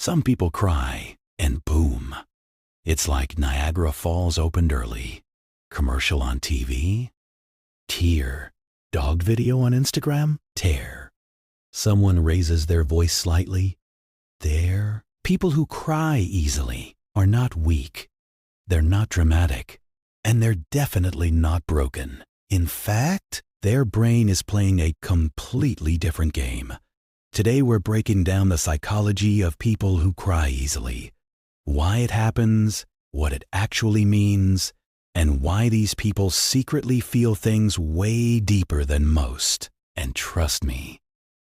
Some people cry, and boom. It's like Niagara Falls opened early. Commercial on TV? Tear. Dog video on Instagram? Tear. Someone raises their voice slightly? There. People who cry easily are not weak. They're not dramatic. And they're definitely not broken. In fact, their brain is playing a completely different game. Today we're breaking down the psychology of people who cry easily, why it happens, what it actually means, and why these people secretly feel things way deeper than most. And trust me,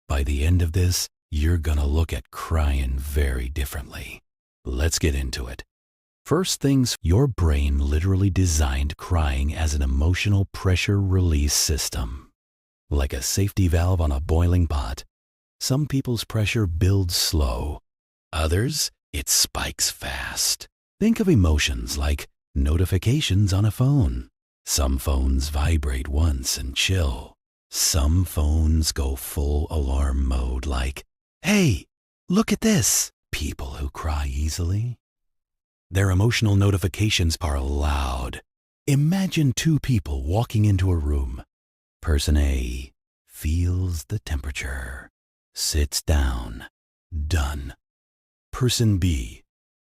by the end of this, you're gonna look at crying very differently. Let's get into it. First things, your brain literally designed crying as an emotional pressure release system. Like a safety valve on a boiling pot. Some people's pressure builds slow. Others, it spikes fast. Think of emotions like notifications on a phone. Some phones vibrate once and chill. Some phones go full alarm mode like, "Hey, look at this." People who cry easily, their emotional notifications are loud. Imagine two people walking into a room. Person A feels the temperature, sits down, done. Person B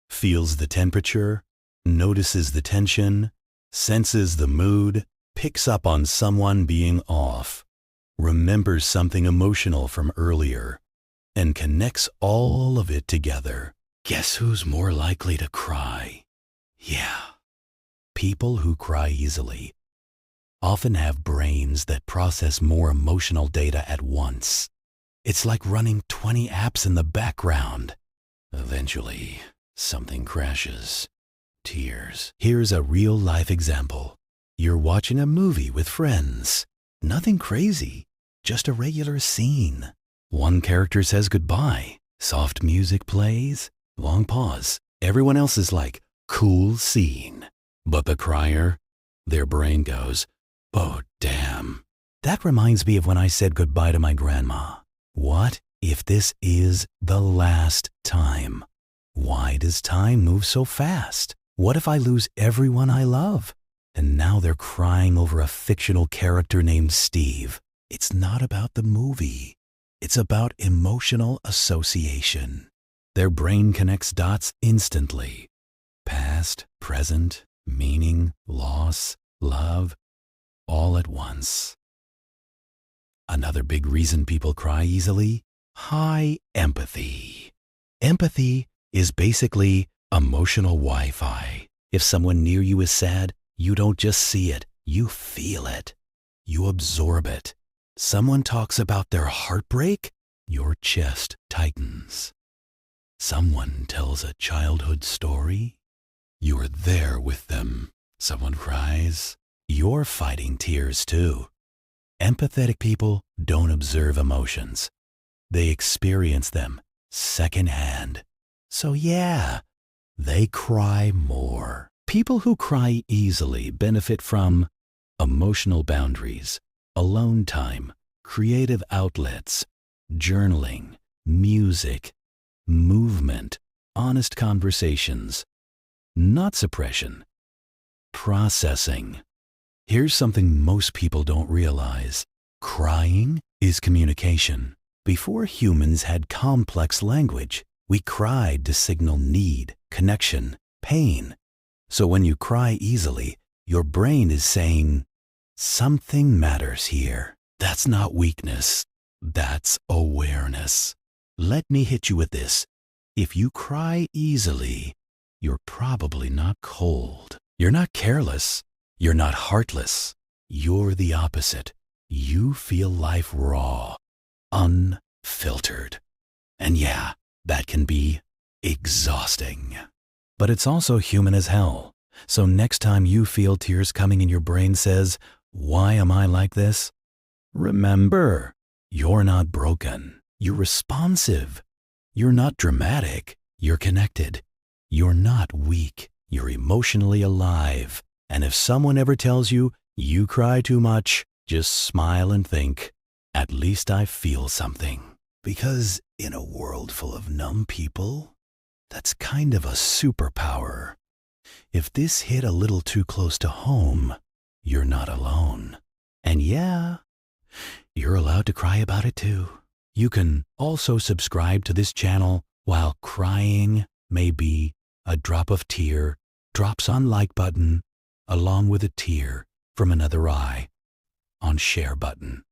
feels the temperature, notices the tension, senses the mood, picks up on someone being off, remembers something emotional from earlier, and connects all of it together. Guess who's more likely to cry? Yeah, people who cry easily often have brains that process more emotional data at once. It's like running 20 apps in the background. Eventually, something crashes. Tears. Here's a real-life example. You're watching a movie with friends. Nothing crazy, just a regular scene. One character says goodbye. Soft music plays. Long pause. Everyone else is like, cool scene. But the crier, their brain goes, oh damn. That reminds me of when I said goodbye to my grandma. What if this is the last time? Why does time move so fast? What if I lose everyone I love? And now they're crying over a fictional character named Steve. It's not about the movie. It's about emotional association. Their brain connects dots instantly. Past, present, meaning, loss, love, all at once. Another big reason people cry easily? High empathy. Empathy is basically emotional Wi-Fi. If someone near you is sad, you don't just see it, you feel it. You absorb it. Someone talks about their heartbreak, your chest tightens. Someone tells a childhood story, you're there with them. Someone cries, you're fighting tears too. Empathetic people don't observe emotions. They experience them secondhand. So yeah, they cry more. People who cry easily benefit from emotional boundaries, alone time, creative outlets, journaling, music, movement, honest conversations, not suppression, processing. Here's something most people don't realize. Crying is communication. Before humans had complex language, we cried to signal need, connection, pain. So when you cry easily, your brain is saying, something matters here. That's not weakness. That's awareness. Let me hit you with this. If you cry easily, you're probably not cold. You're not careless. You're not heartless. You're the opposite. You feel life raw, unfiltered. And yeah, that can be exhausting. But it's also human as hell. So next time you feel tears coming and your brain says, why am I like this? Remember, you're not broken. You're responsive. You're not dramatic. You're connected. You're not weak. You're emotionally alive. And if someone ever tells you, you cry too much, just smile and think, at least I feel something. Because in a world full of numb people, That's kind of a superpower. If this hit a little too close to home, you're not alone. And yeah, you're allowed to cry about it too. You can also subscribe to this channel while crying may be a drop of tear drops on like button along with a tear from another eye on share button.